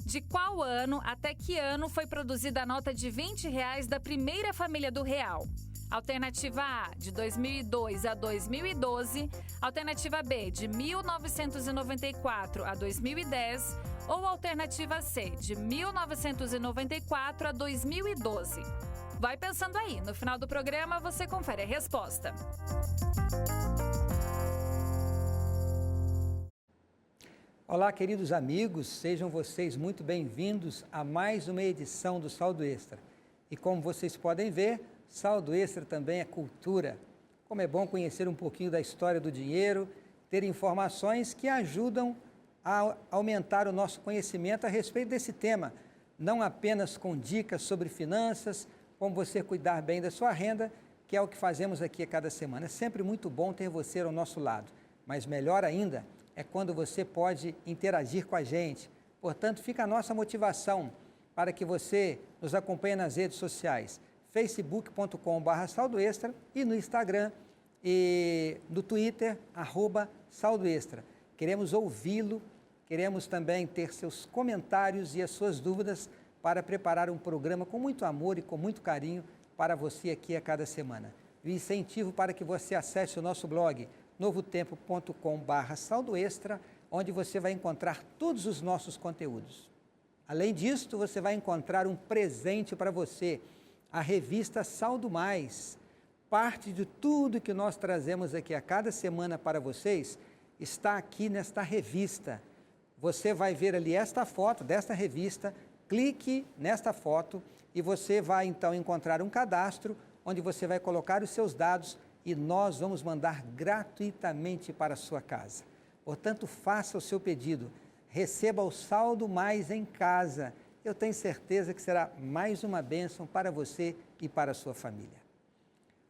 De qual ano até que ano foi produzida a nota de R$ 20 da primeira família do real? Alternativa A, de 2002 a 2012. Alternativa B, de 1994 a 2010. Ou alternativa C, de 1994 a 2012. Vai pensando aí, no final do programa você confere a resposta. Olá, queridos amigos, sejam vocês muito bem-vindos a mais uma edição do Saldo Extra. E como vocês podem ver, Saldo Extra também é cultura. Como é bom conhecer um pouquinho da história do dinheiro, ter informações que ajudam a aumentar o nosso conhecimento a respeito desse tema, não apenas com dicas sobre finanças, como você cuidar bem da sua renda, que é o que fazemos aqui a cada semana. É sempre muito bom ter você ao nosso lado, mas melhor ainda é quando você pode interagir com a gente. Portanto, fica a nossa motivação para que você nos acompanhe nas redes sociais, facebook.com/saldoextra e no Instagram e no Twitter, @saldoextra. Queremos ouvi-lo, queremos também ter seus comentários e as suas dúvidas para preparar um programa com muito amor e com muito carinho para você aqui a cada semana. E incentivo para que você acesse o nosso blog, novotempo.com/saldoextra, onde você vai encontrar todos os nossos conteúdos. Além disso, você vai encontrar um presente para você, a revista Saldo Mais. Parte de tudo que nós trazemos aqui a cada semana para vocês está aqui nesta revista. Você vai ver ali esta foto desta revista, clique nesta foto e você vai então encontrar um cadastro onde você vai colocar os seus dados e nós vamos mandar gratuitamente para a sua casa. Portanto, faça o seu pedido, receba o Saldo Mais em casa. Eu tenho certeza que será mais uma bênção para você e para a sua família.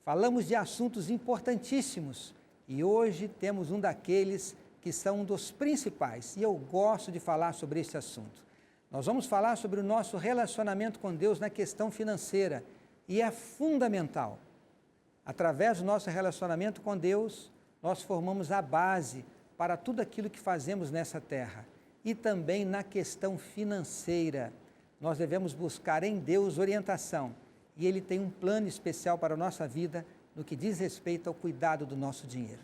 Falamos de assuntos importantíssimos e hoje temos um daqueles que são um dos principais e eu gosto de falar sobre esse assunto. Nós vamos falar sobre o nosso relacionamento com Deus na questão financeira e é fundamental. Através do nosso relacionamento com Deus, nós formamos a base para tudo aquilo que fazemos nessa terra. E também na questão financeira, nós devemos buscar em Deus orientação. E Ele tem um plano especial para a nossa vida no que diz respeito ao cuidado do nosso dinheiro.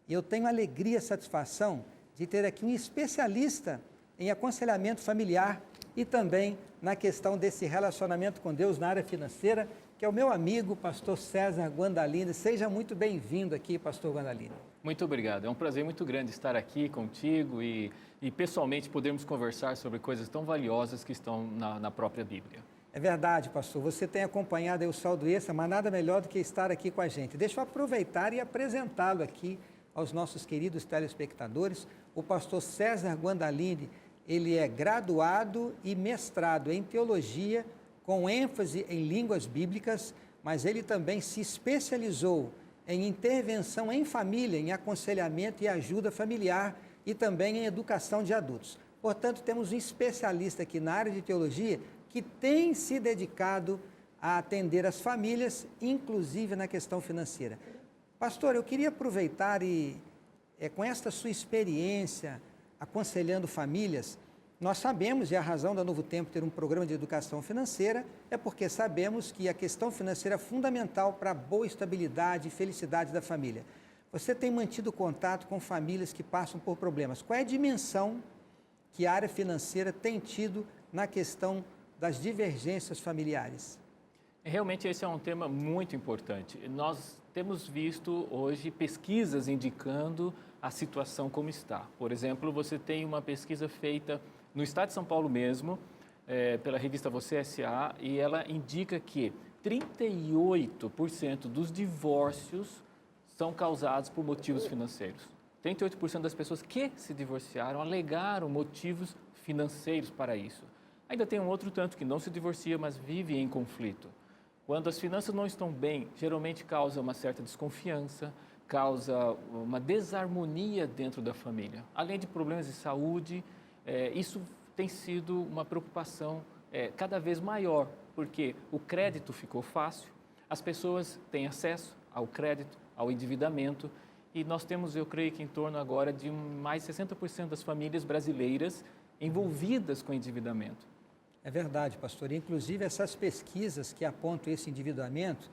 E eu tenho alegria e satisfação de ter aqui um especialista em aconselhamento familiar e também na questão desse relacionamento com Deus na área financeira, que é o meu amigo, pastor César Guandalini. Seja muito bem-vindo aqui, pastor Guandalini. Muito obrigado. É um prazer muito grande estar aqui contigo e pessoalmente podermos conversar sobre coisas tão valiosas que estão na própria Bíblia. É verdade, pastor. Você tem acompanhado aí o Saldo Extra, mas nada melhor do que estar aqui com a gente. Deixa eu aproveitar e apresentá-lo aqui aos nossos queridos telespectadores. O pastor César Guandalini, ele é graduado e mestrado em teologia, com ênfase em línguas bíblicas, mas ele também se especializou em intervenção em família, em aconselhamento e ajuda familiar e também em educação de adultos. Portanto, temos um especialista aqui na área de teologia que tem se dedicado a atender as famílias, inclusive na questão financeira. Pastor, eu queria aproveitar e, com esta sua experiência aconselhando famílias, nós sabemos, e a razão da Novo Tempo ter um programa de educação financeira é porque sabemos que a questão financeira é fundamental para a boa estabilidade e felicidade da família. Você tem mantido contato com famílias que passam por problemas. Qual é a dimensão que a área financeira tem tido na questão das divergências familiares? Realmente esse é um tema muito importante. Nós temos visto hoje pesquisas indicando a situação como está. Por exemplo, você tem uma pesquisa feita no estado de São Paulo mesmo, pela revista Você S.A., e ela indica que 38% dos divórcios são causados por motivos financeiros. 38% das pessoas que se divorciaram alegaram motivos financeiros para isso. Ainda tem um outro tanto que não se divorcia, mas vive em conflito. Quando as finanças não estão bem, geralmente causa uma certa desconfiança, causa uma desarmonia dentro da família. Além de problemas de saúde, isso tem sido uma preocupação cada vez maior, porque o crédito ficou fácil, as pessoas têm acesso ao crédito, ao endividamento, e nós temos, eu creio que em torno agora de mais de 60% das famílias brasileiras envolvidas com endividamento. É verdade, pastor. Inclusive, essas pesquisas que apontam esse endividamento,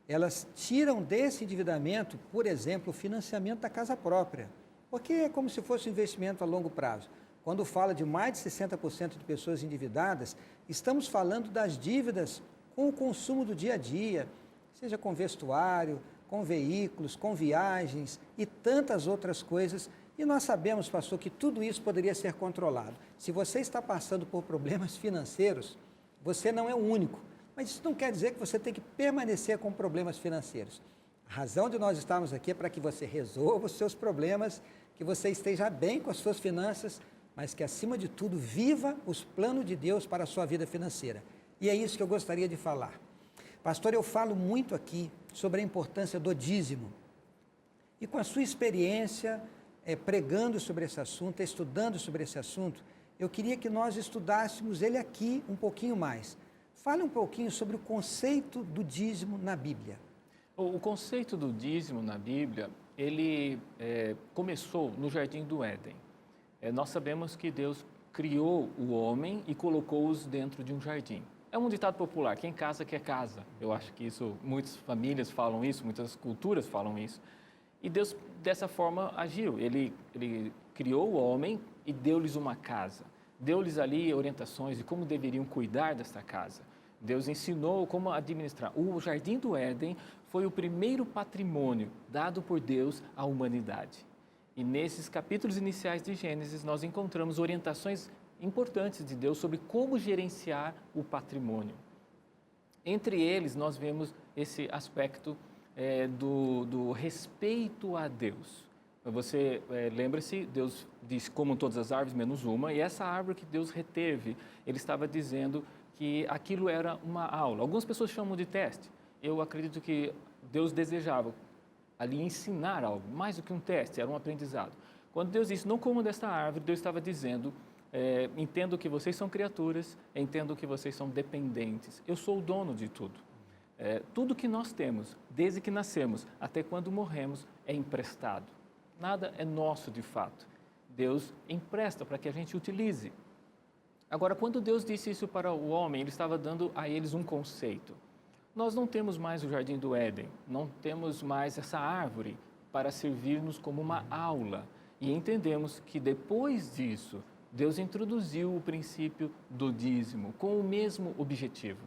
elas tiram desse endividamento, por exemplo, o financiamento da casa própria, porque é como se fosse um investimento a longo prazo. Quando fala de mais de 60% de pessoas endividadas, estamos falando das dívidas com o consumo do dia a dia, seja com vestuário, com veículos, com viagens e tantas outras coisas. E nós sabemos, pastor, que tudo isso poderia ser controlado. Se você está passando por problemas financeiros, você não é o único. Mas isso não quer dizer que você tem que permanecer com problemas financeiros. A razão de nós estarmos aqui é para que você resolva os seus problemas, que você esteja bem com as suas finanças, mas que, acima de tudo, viva os planos de Deus para a sua vida financeira. E é isso que eu gostaria de falar. Pastor, eu falo muito aqui sobre a importância do dízimo. E com a sua experiência, pregando sobre esse assunto, estudando sobre esse assunto, eu queria que nós estudássemos ele aqui um pouquinho mais. Fale um pouquinho sobre o conceito do dízimo na Bíblia. O conceito do dízimo na Bíblia, ele começou no Jardim do Éden. Nós sabemos que Deus criou o homem e colocou-os dentro de um jardim. É um ditado popular, quem casa quer casa. Eu acho que isso, muitas famílias falam isso, muitas culturas falam isso. E Deus, dessa forma, agiu. Ele criou o homem e deu-lhes uma casa. Deu-lhes ali orientações de como deveriam cuidar desta casa. Deus ensinou como administrar. O Jardim do Éden foi o primeiro patrimônio dado por Deus à humanidade. E nesses capítulos iniciais de Gênesis, nós encontramos orientações importantes de Deus sobre como gerenciar o patrimônio. Entre eles, nós vemos esse aspecto do respeito a Deus. Você lembra-se, Deus disse, comam todas as árvores, menos uma, e essa árvore que Deus reteve, ele estava dizendo que aquilo era uma aula. Algumas pessoas chamam de teste. Eu acredito que Deus desejava ali ensinar algo, mais do que um teste, era um aprendizado. Quando Deus disse, não comam desta árvore, Deus estava dizendo, entendo que vocês são criaturas, entendo que vocês são dependentes. Eu sou o dono de tudo. Tudo que nós temos, desde que nascemos até quando morremos, é emprestado. Nada é nosso de fato. Deus empresta para que a gente utilize. Agora, quando Deus disse isso para o homem, Ele estava dando a eles um conceito. Nós não temos mais o Jardim do Éden, não temos mais essa árvore para servir-nos como uma aula. E entendemos que depois disso, Deus introduziu o princípio do dízimo com o mesmo objetivo.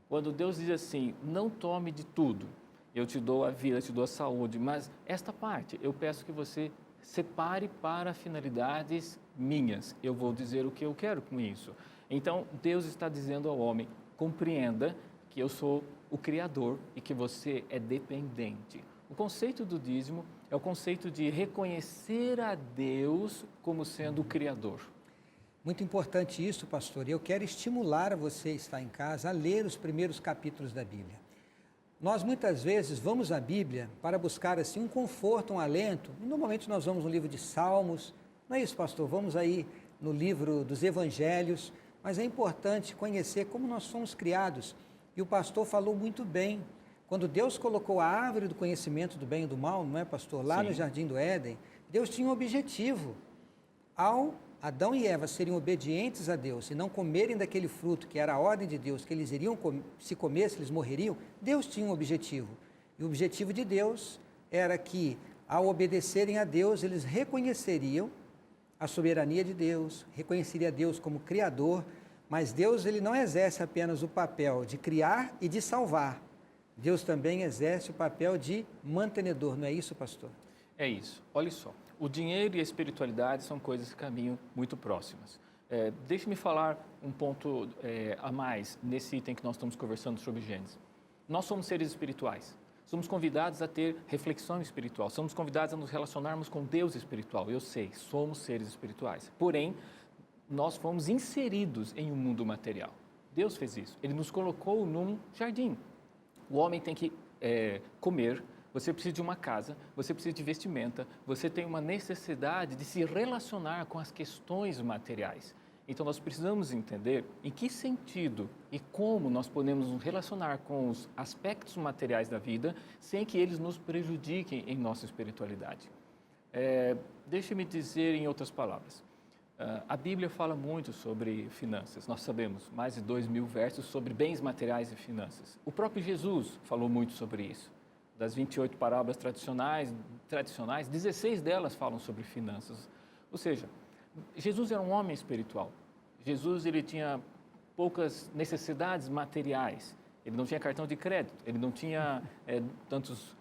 Quando Deus diz assim, não tome de tudo, eu te dou a vida, eu te dou a saúde, mas esta parte eu peço que você separe para finalidades minhas. Eu vou dizer o que eu quero com isso. Então, Deus está dizendo ao homem, compreenda que eu sou o Criador e que você é dependente. O conceito do dízimo é o conceito de reconhecer a Deus como sendo o Criador. Muito importante isso, pastor. E eu quero estimular a você que está em casa a ler os primeiros capítulos da Bíblia. Nós muitas vezes vamos à Bíblia para buscar assim um conforto, um alento. E normalmente nós vamos no livro de Salmos. Não é isso, pastor? Vamos aí no livro dos Evangelhos. Mas é importante conhecer como nós fomos criados. E o pastor falou muito bem. Quando Deus colocou a árvore do conhecimento do bem e do mal, não é, pastor? Lá no Jardim do Éden, Deus tinha um objetivo. Ao Adão e Eva serem obedientes a Deus e não comerem daquele fruto que era a ordem de Deus, que eles iriam, se comessem, eles morreriam, Deus tinha um objetivo. E o objetivo de Deus era que, ao obedecerem a Deus, eles reconheceriam a soberania de Deus, reconheceria a Deus como Criador, mas Deus ele não exerce apenas o papel de criar e de salvar. Deus também exerce o papel de mantenedor, não é isso, pastor? É isso. Olha só. O dinheiro e a espiritualidade são coisas que caminham muito próximas. Deixe-me falar um ponto a mais nesse item que nós estamos conversando sobre Gênesis. Nós somos seres espirituais. Somos convidados a ter reflexão espiritual. Somos convidados a nos relacionarmos com Deus espiritual. Eu sei, somos seres espirituais. Porém, nós fomos inseridos em um mundo material. Deus fez isso. Ele nos colocou num jardim. O homem tem que comer. Você precisa de uma casa, você precisa de vestimenta, você tem uma necessidade de se relacionar com as questões materiais. Então, nós precisamos entender em que sentido e como nós podemos nos relacionar com os aspectos materiais da vida sem que eles nos prejudiquem em nossa espiritualidade. Deixe-me dizer em outras palavras. A Bíblia fala muito sobre finanças. Nós sabemos mais de 2.000 versos sobre bens materiais e finanças. O próprio Jesus falou muito sobre isso. Das 28 parábolas tradicionais, 16 delas falam sobre finanças. Ou seja, Jesus era um homem espiritual. Jesus ele tinha poucas necessidades materiais. Ele não tinha cartão de crédito. Ele não tinha tantos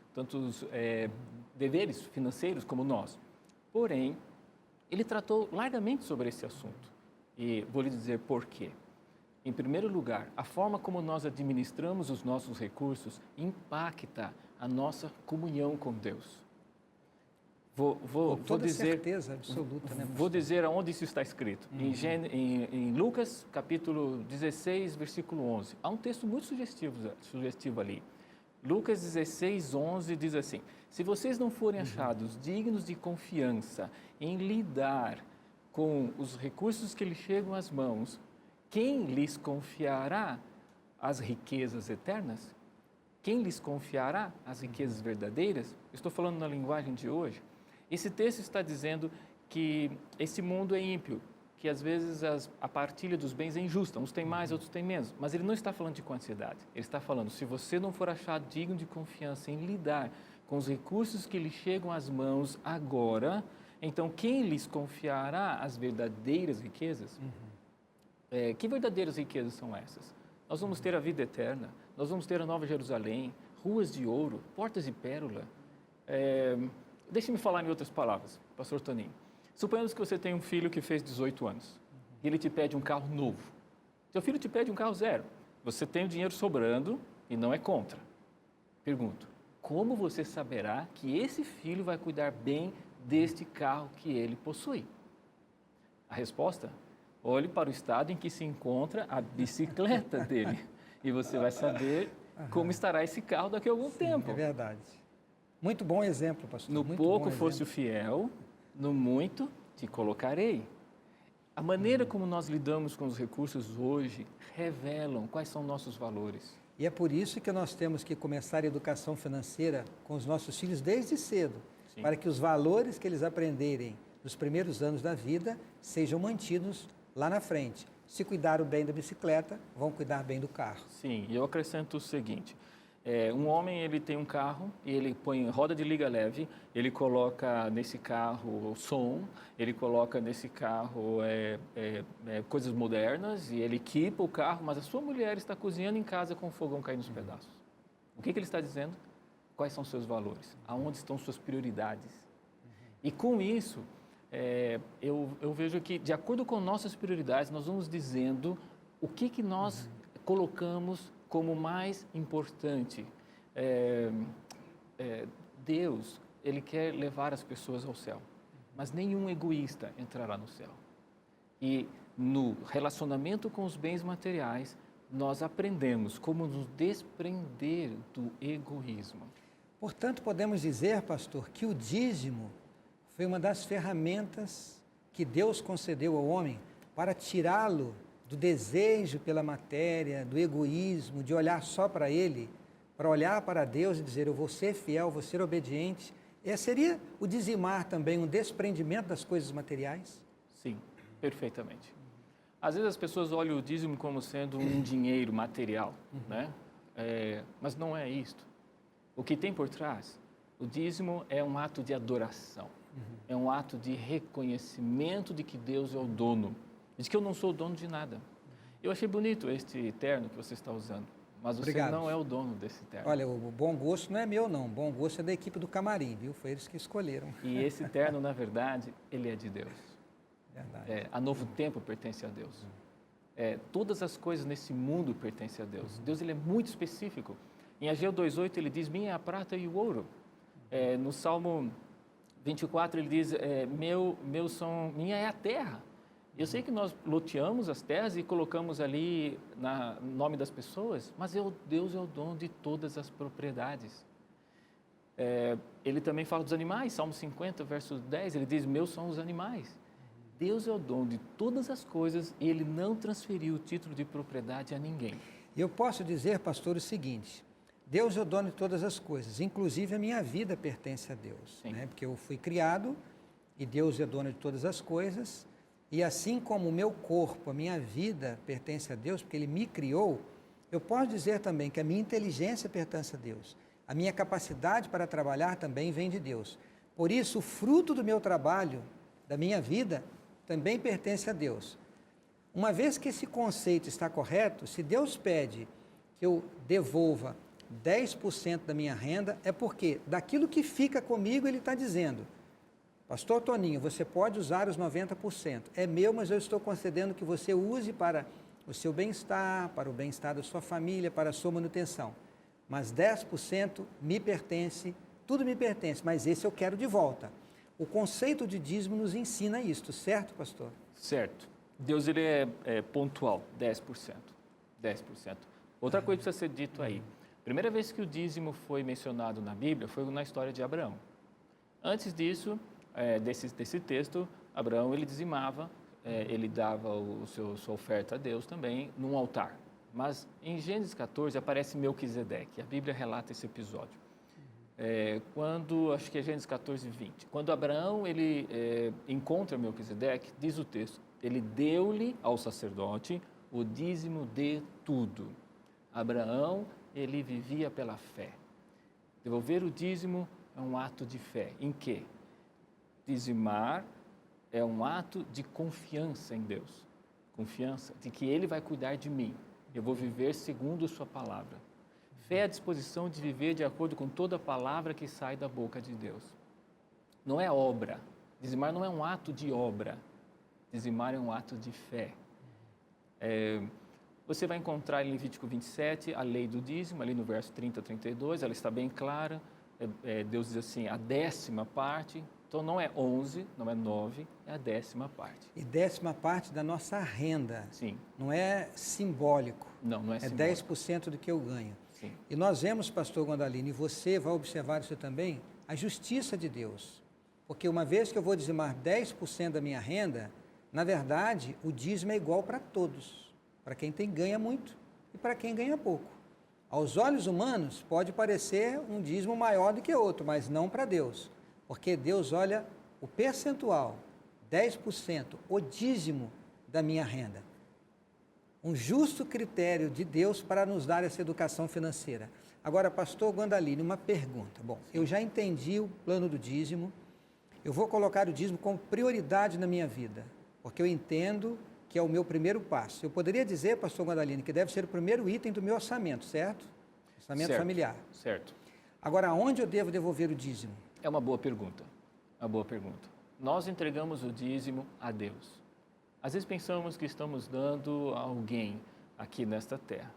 deveres financeiros como nós. Porém, ele tratou largamente sobre esse assunto. E vou lhe dizer por quê. Em primeiro lugar, a forma como nós administramos os nossos recursos impacta a nossa comunhão com Deus. Com toda certeza absoluta, né, vou dizer aonde isso está escrito. Em Lucas, capítulo 16, versículo 11. Há um texto muito sugestivo ali. Lucas 16, 11 diz assim: se vocês não forem achados dignos de confiança em lidar com os recursos que lhes chegam às mãos, quem lhes confiará as riquezas eternas? Quem lhes confiará as riquezas verdadeiras? Estou falando na linguagem de hoje. Esse texto está dizendo que esse mundo é ímpio, que às vezes a partilha dos bens é injusta, uns têm mais, outros têm menos, mas ele não está falando de quantidade, ele está falando, se você não for achado digno de confiança em lidar com os recursos que lhe chegam às mãos agora, então quem lhes confiará as verdadeiras riquezas? Que verdadeiras riquezas são essas? Nós vamos ter a vida eterna, nós vamos ter a Nova Jerusalém, ruas de ouro, portas de pérola. Deixe-me falar em outras palavras, pastor Toninho. Suponhamos que você tem um filho que fez 18 anos e ele te pede um carro novo. Seu filho te pede um carro zero. Você tem o dinheiro sobrando e não é contra. Pergunto, como você saberá que esse filho vai cuidar bem deste carro que ele possui? A resposta? Olhe para o estado em que se encontra a bicicleta dele e você vai saber como estará esse carro daqui a algum tempo. É verdade. Muito bom exemplo, pastor. No muito pouco fosse o fiel, no muito te colocarei. A maneira como nós lidamos com os recursos hoje revelam quais são nossos valores. E é por isso que nós temos que começar a educação financeira com os nossos filhos desde cedo, Sim. para que os valores que eles aprenderem nos primeiros anos da vida sejam mantidos lá na frente. Se cuidaram bem da bicicleta, vão cuidar bem do carro. Sim, e eu acrescento o seguinte, um homem ele tem um carro e ele põe roda de liga leve, ele coloca nesse carro som, ele coloca nesse carro coisas modernas e ele equipa o carro, mas a sua mulher está cozinhando em casa com o fogão caindo nos pedaços. O que ele está dizendo? Quais são seus valores? Aonde estão suas prioridades? E com isso, eu vejo que, de acordo com nossas prioridades, nós vamos dizendo o que nós colocamos como mais importante. Deus, Ele quer levar as pessoas ao céu, mas nenhum egoísta entrará no céu. E no relacionamento com os bens materiais, nós aprendemos como nos desprender do egoísmo. Portanto, podemos dizer, pastor, que o dízimo foi uma das ferramentas que Deus concedeu ao homem para tirá-lo do desejo pela matéria, do egoísmo, de olhar só para ele, para olhar para Deus e dizer, eu vou ser fiel, vou ser obediente. Seria o dizimar também um desprendimento das coisas materiais? Sim, perfeitamente. Às vezes as pessoas olham o dízimo como sendo um dinheiro material, né? Mas não é isto. O que tem por trás, o dízimo é um ato de adoração, é um ato de reconhecimento de que Deus é o dono, de que eu não sou o dono de nada. Eu achei bonito este terno que você está usando, mas você Obrigado. Não é o dono desse terno. Olha, o bom gosto não é meu não, o bom gosto é da equipe do camarim, viu? Foi eles que escolheram. E esse terno, na verdade, ele é de Deus. Verdade. A Novo Tempo pertence a Deus. Todas as coisas nesse mundo pertencem a Deus. Deus ele é muito específico. Em Ageu 2,8 ele diz, minha é a prata e o ouro. No Salmo 24 ele diz, minha é a terra. Eu sei que nós loteamos as terras e colocamos ali no nome das pessoas, mas Deus é o dono de todas as propriedades. Ele também fala dos animais, Salmo 50, verso 10, ele diz, meus são os animais. Deus é o dono de todas as coisas e Ele não transferiu o título de propriedade a ninguém. Eu posso dizer, pastor, o seguinte, Deus é o dono de todas as coisas, inclusive a minha vida pertence a Deus, né? Porque eu fui criado e Deus é dono de todas as coisas, e assim como o meu corpo, a minha vida pertence a Deus, porque Ele me criou, eu posso dizer também que a minha inteligência pertence a Deus, a minha capacidade para trabalhar também vem de Deus. Por isso, o fruto do meu trabalho, da minha vida, também pertence a Deus. Uma vez que esse conceito está correto, se Deus pede que eu devolva 10% da minha renda, é porque daquilo que fica comigo Ele está dizendo: Pastor Toninho, você pode usar os 90%, é meu, mas eu estou concedendo que você use para o seu bem-estar, para o bem-estar da sua família, para a sua manutenção. Mas 10% me pertence, tudo me pertence, mas esse eu quero de volta. O conceito de dízimo nos ensina isto, certo, pastor? Certo. Deus ele é pontual, 10%. 10%. Outra coisa precisa ser dito aí. Primeira vez que o dízimo foi mencionado na Bíblia foi na história de Abraão. Antes disso, desse texto, Abraão ele dizimava, ele dava sua oferta a Deus também num altar. Mas em Gênesis 14 aparece Melquisedeque, a Bíblia relata esse episódio. Acho que é Gênesis 14, 20. Quando Abraão ele encontra Melquisedeque, diz o texto, ele deu-lhe ao sacerdote o dízimo de tudo. Abraão, ele vivia pela fé. Devolver o dízimo é um ato de fé. Em quê? Dizimar é um ato de confiança em Deus. Confiança de que Ele vai cuidar de mim. Eu vou viver segundo sua palavra. Fé é a disposição de viver de acordo com toda a palavra que sai da boca de Deus. Não é obra. Dizimar não é um ato de obra. Dizimar é um ato de fé. Você vai encontrar em Levítico 27 a lei do dízimo, ali no verso 30 a 32, ela está bem clara. Deus diz assim, a 10ª parte, então não é 11, não é 9, é a 10ª parte. E 10ª parte da nossa renda. Sim. Não é simbólico. Não é simbólico. É 10% do que eu ganho. Sim. E nós vemos, pastor Gondalini, e você vai observar isso também, a justiça de Deus. Porque uma vez que eu vou dizimar 10% da minha renda, na verdade, o dízimo é igual para todos. Para quem ganha muito e para quem ganha pouco. Aos olhos humanos, pode parecer um dízimo maior do que outro, mas não para Deus. Porque Deus olha o percentual, 10%, o dízimo da minha renda. Um justo critério de Deus para nos dar essa educação financeira. Agora, pastor Gondalini, uma pergunta. Bom, eu já entendi o plano do dízimo, eu vou colocar o dízimo como prioridade na minha vida, porque eu entendo que é o meu primeiro passo. Eu poderia dizer, pastor Gondalini, que deve ser o primeiro item do meu orçamento, certo? Orçamento familiar. Certo. Agora, aonde eu devo devolver o dízimo? É uma boa pergunta. Uma boa pergunta. Nós entregamos o dízimo a Deus. Às vezes pensamos que estamos dando a alguém aqui nesta terra.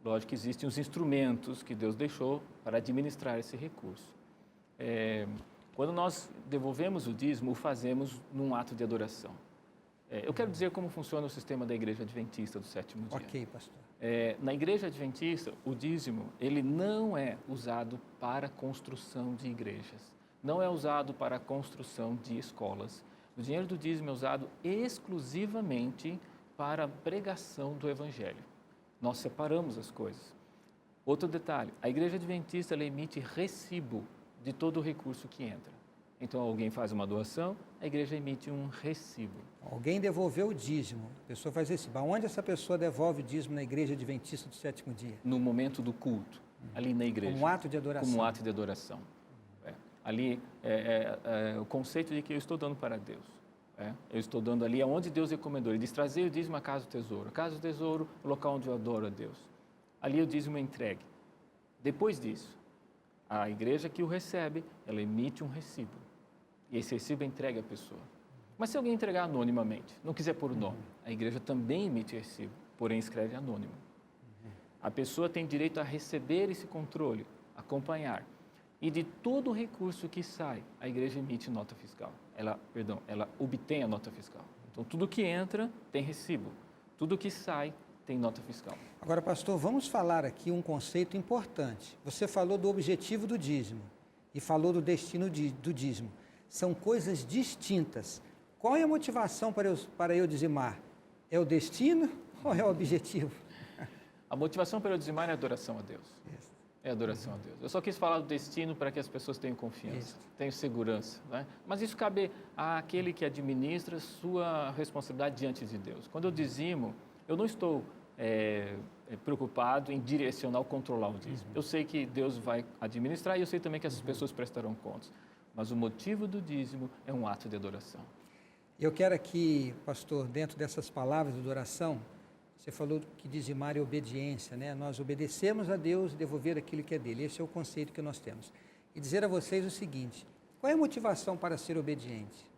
Lógico que existem os instrumentos que Deus deixou para administrar esse recurso. Quando nós devolvemos o dízimo, o fazemos num ato de adoração. Eu quero dizer como funciona o sistema da Igreja Adventista do Sétimo Dia. Ok, pastor. Na Igreja Adventista, o dízimo, ele não é usado para construção de igrejas, não é usado para a construção de escolas. O dinheiro do dízimo é usado exclusivamente para a pregação do Evangelho. Nós separamos as coisas. Outro detalhe, a Igreja Adventista ela emite recibo de todo o recurso que entra. Então, alguém faz uma doação, a igreja emite um recibo. Alguém devolveu o dízimo, a pessoa faz recibo. Aonde essa pessoa devolve o dízimo na Igreja Adventista do Sétimo Dia? No momento do culto, ali na igreja. Como um ato de adoração. Como um ato de adoração. Ali o conceito de que eu estou dando para Deus. Eu estou dando ali aonde Deus recomendou. Ele diz, trazer o dízimo à casa do tesouro. A casa do tesouro, o local onde eu adoro a Deus. Ali o dízimo é entregue. Depois disso, a igreja que o recebe, ela emite um recibo. E esse recibo é entregue à pessoa. Mas se alguém entregar anonimamente, não quiser pôr o nome, a igreja também emite recibo, porém escreve anônimo. A pessoa tem direito a receber esse controle, acompanhar. E de todo o recurso que sai, a igreja emite nota fiscal. Ela obtém a nota fiscal. Então, tudo que entra tem recibo. Tudo que sai tem nota fiscal. Agora, pastor, vamos falar aqui um conceito importante. Você falou do objetivo do dízimo e falou do destino do dízimo. São coisas distintas. Qual é a motivação para eu dizimar? É o destino ou é o objetivo? A motivação para eu dizimar é a adoração a Deus. É adoração a Deus. Eu só quis falar do destino para que as pessoas tenham confiança, tenham segurança. Né? Mas isso cabe àquele que administra sua responsabilidade diante de Deus. Quando eu dizimo, eu não estou preocupado em direcionar ou controlar o dízimo. Eu sei que Deus vai administrar e eu sei também que essas pessoas prestarão contas. Mas o motivo do dízimo é um ato de adoração. Eu quero aqui, pastor, dentro dessas palavras de adoração, você falou que dizimar é obediência, né? Nós obedecemos a Deus e devolver aquilo que é dele. Esse é o conceito que nós temos. E dizer a vocês o seguinte, qual é a motivação para ser obediente?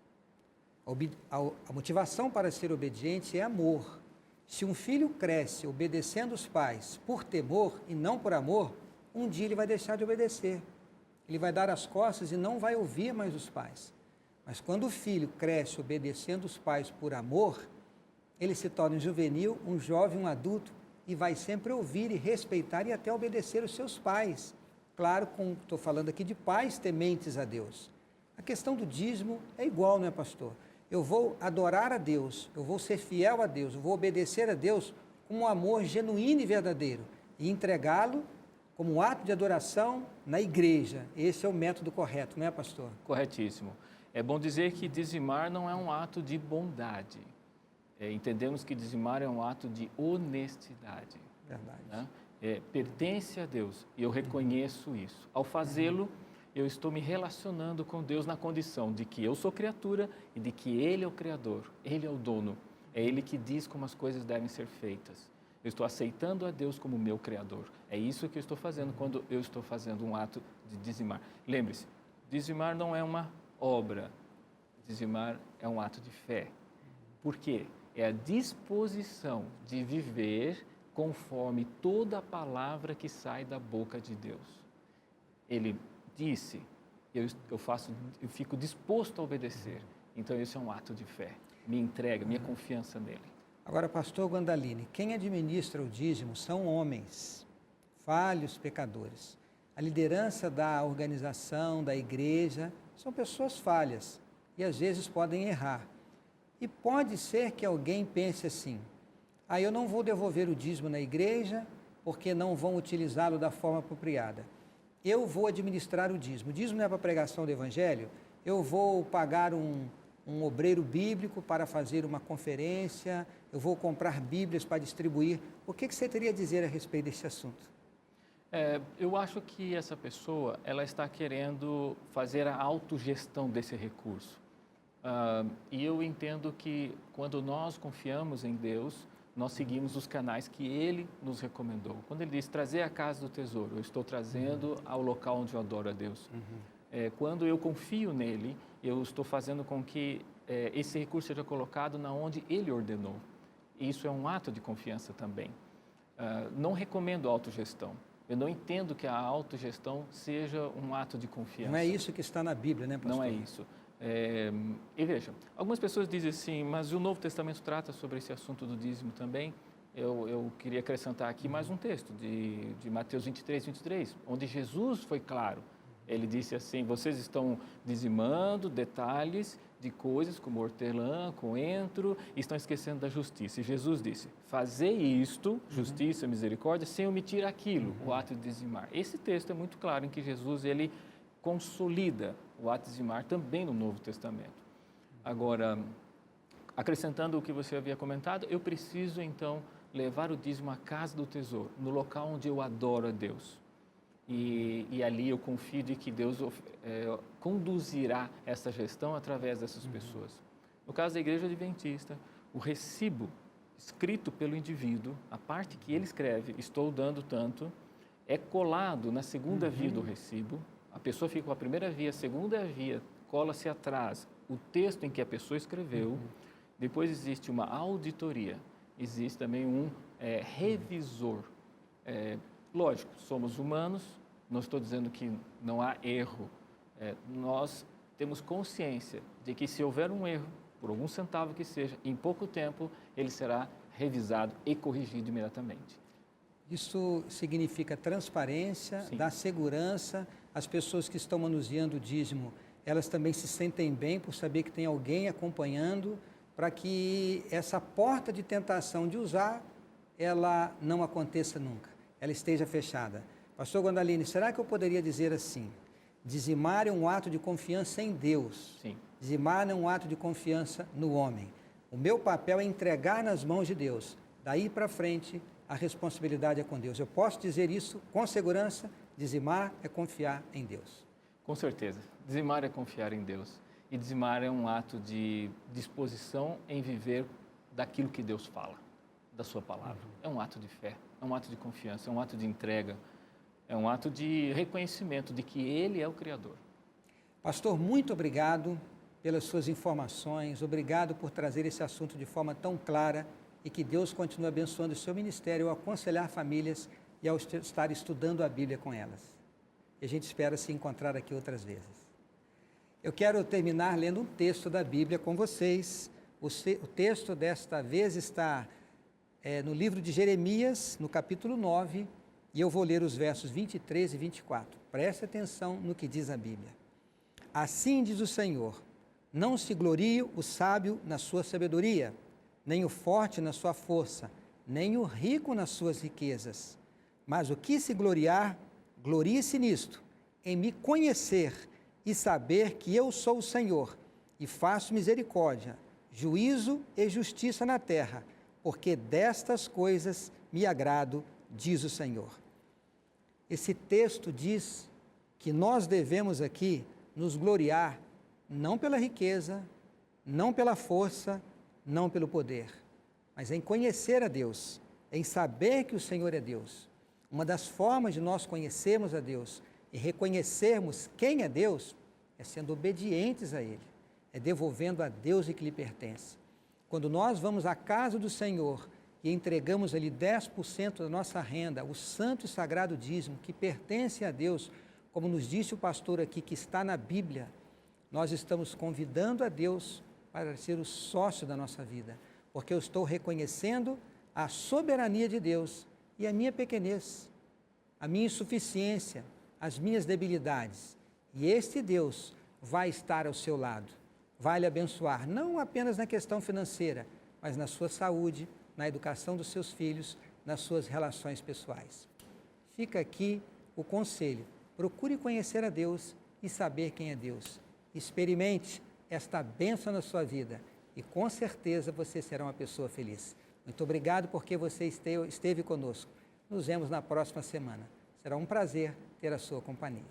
A motivação para ser obediente é amor. Se um filho cresce obedecendo os pais por temor e não por amor, um dia ele vai deixar de obedecer. Ele vai dar as costas e não vai ouvir mais os pais. Mas quando o filho cresce obedecendo os pais por amor, ele se torna um juvenil, um jovem, um adulto e vai sempre ouvir e respeitar e até obedecer os seus pais. Claro, estou falando aqui de pais tementes a Deus. A questão do dízimo é igual, não é, pastor? Eu vou adorar a Deus, eu vou ser fiel a Deus, eu vou obedecer a Deus com um amor genuíno e verdadeiro e entregá-lo como um ato de adoração na igreja. Esse é o método correto, não é, pastor? Corretíssimo. É bom dizer que dizimar não é um ato de bondade. Entendemos que dizimar é um ato de honestidade. Verdade. Né? Pertence a Deus e eu reconheço isso. Ao fazê-lo, eu estou me relacionando com Deus na condição de que eu sou criatura e de que Ele é o Criador, Ele é o dono, é Ele que diz como as coisas devem ser feitas. Eu estou aceitando a Deus como meu Criador. É isso que eu estou fazendo quando eu estou fazendo um ato de dizimar. Lembre-se, dizimar não é uma obra, dizimar é um ato de fé. Por quê? É a disposição de viver conforme toda a palavra que sai da boca de Deus. Ele disse, eu fico disposto a obedecer. Então, isso é um ato de fé. Minha entrega, minha confiança nele. Agora, pastor Guandalini, quem administra o dízimo são homens, falhos, pecadores. A liderança da organização, da igreja, são pessoas falhas e às vezes podem errar. E pode ser que alguém pense assim, eu não vou devolver o dízimo na igreja porque não vão utilizá-lo da forma apropriada. Eu vou administrar o dízimo. O dízimo não é para pregação do evangelho? Eu vou pagar um obreiro bíblico para fazer uma conferência, eu vou comprar bíblias para distribuir. O que você teria a dizer a respeito desse assunto? Eu acho que essa pessoa ela está querendo fazer a autogestão desse recurso. E eu entendo que quando nós confiamos em Deus, nós seguimos os canais que Ele nos recomendou. Quando Ele diz trazer a casa do tesouro, eu estou trazendo ao local onde eu adoro a Deus. Quando eu confio nele, eu estou fazendo com que esse recurso seja colocado na onde Ele ordenou. E isso é um ato de confiança também. Não recomendo autogestão. Eu não entendo que a autogestão seja um ato de confiança. Não é isso que está na Bíblia, né, pastor? Não é isso. E veja, algumas pessoas dizem assim, mas o Novo Testamento trata sobre esse assunto do dízimo também. Eu queria acrescentar aqui mais um texto de Mateus 23, onde Jesus foi claro. Ele disse assim, vocês estão dizimando detalhes de coisas como hortelã, coentro, e estão esquecendo da justiça. E Jesus disse, fazei isto, justiça, misericórdia, sem omitir aquilo, o ato de dizimar. Esse texto é muito claro em que Jesus, ele consolida o ato de dizimar também no Novo Testamento. Agora, acrescentando o que você havia comentado, eu preciso então levar o dízimo à casa do tesouro, no local onde eu adoro a Deus. E ali eu confio de que Deus conduzirá essa gestão através dessas pessoas. No caso da Igreja Adventista, o recibo escrito pelo indivíduo, a parte que ele escreve, estou dando tanto, é colado na segunda via do recibo. A pessoa fica com a primeira via, a segunda via, cola-se atrás o texto em que a pessoa escreveu. Depois existe uma auditoria, existe também um revisor. Lógico, somos humanos, não estou dizendo que não há erro. Nós temos consciência de que se houver um erro, por algum centavo que seja, em pouco tempo ele será revisado e corrigido imediatamente. Isso significa transparência, Sim. dá segurança. As pessoas que estão manuseando o dízimo, elas também se sentem bem por saber que tem alguém acompanhando, para que essa porta de tentação de usar, ela não aconteça nunca, ela esteja fechada. Pastor Gondalini, será que eu poderia dizer assim? Dizimar é um ato de confiança em Deus. Sim. Dizimar não é um ato de confiança no homem. O meu papel é entregar nas mãos de Deus. Daí para frente, a responsabilidade é com Deus. Eu posso dizer isso com segurança, dizimar é confiar em Deus. Com certeza. Dizimar é confiar em Deus. E dizimar é um ato de disposição em viver daquilo que Deus fala, da sua palavra. É um ato de fé, é um ato de confiança, é um ato de entrega, é um ato de reconhecimento de que Ele é o Criador. Pastor, muito obrigado pelas suas informações, obrigado por trazer esse assunto de forma tão clara e que Deus continue abençoando o seu ministério ao aconselhar famílias e ao estar estudando a Bíblia com elas. E a gente espera se encontrar aqui outras vezes. Eu quero terminar lendo um texto da Bíblia com vocês. O texto desta vez está no livro de Jeremias, no capítulo 9, e eu vou ler os versos 23 e 24. Preste atenção no que diz a Bíblia. Assim diz o Senhor, não se glorie o sábio na sua sabedoria, nem o forte na sua força, nem o rico nas suas riquezas. Mas o que se gloriar, glorie-se nisto, em me conhecer e saber que eu sou o Senhor, e faço misericórdia, juízo e justiça na terra, porque destas coisas me agrado, diz o Senhor. Esse texto diz que nós devemos aqui nos gloriar, não pela riqueza, não pela força, não pelo poder, mas em conhecer a Deus, em saber que o Senhor é Deus. Uma das formas de nós conhecermos a Deus e reconhecermos quem é Deus é sendo obedientes a Ele, é devolvendo a Deus o que lhe pertence. Quando nós vamos à casa do Senhor e entregamos ali 10% da nossa renda, o santo e sagrado dízimo que pertence a Deus, como nos disse o pastor aqui, que está na Bíblia, nós estamos convidando a Deus para ser o sócio da nossa vida, porque eu estou reconhecendo a soberania de Deus e a minha pequenez, a minha insuficiência, as minhas debilidades. E este Deus vai estar ao seu lado, vai lhe abençoar, não apenas na questão financeira, mas na sua saúde, na educação dos seus filhos, nas suas relações pessoais. Fica aqui o conselho, procure conhecer a Deus e saber quem é Deus. Experimente esta bênção na sua vida e com certeza você será uma pessoa feliz. Muito obrigado porque você esteve conosco. Nos vemos na próxima semana. Será um prazer ter a sua companhia.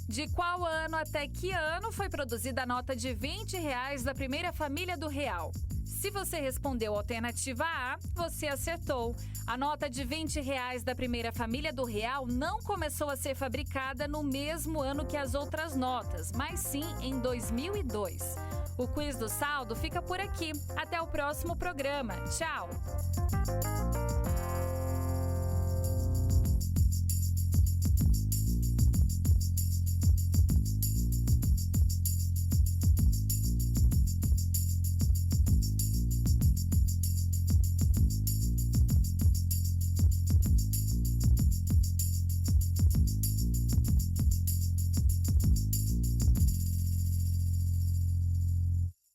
De qual ano até que ano foi produzida a nota de R$20 da primeira família do real? Se você respondeu a alternativa A, você acertou. A nota de R$20 da primeira família do real não começou a ser fabricada no mesmo ano que as outras notas, mas sim em 2002. O quiz do saldo fica por aqui. Até o próximo programa. Tchau!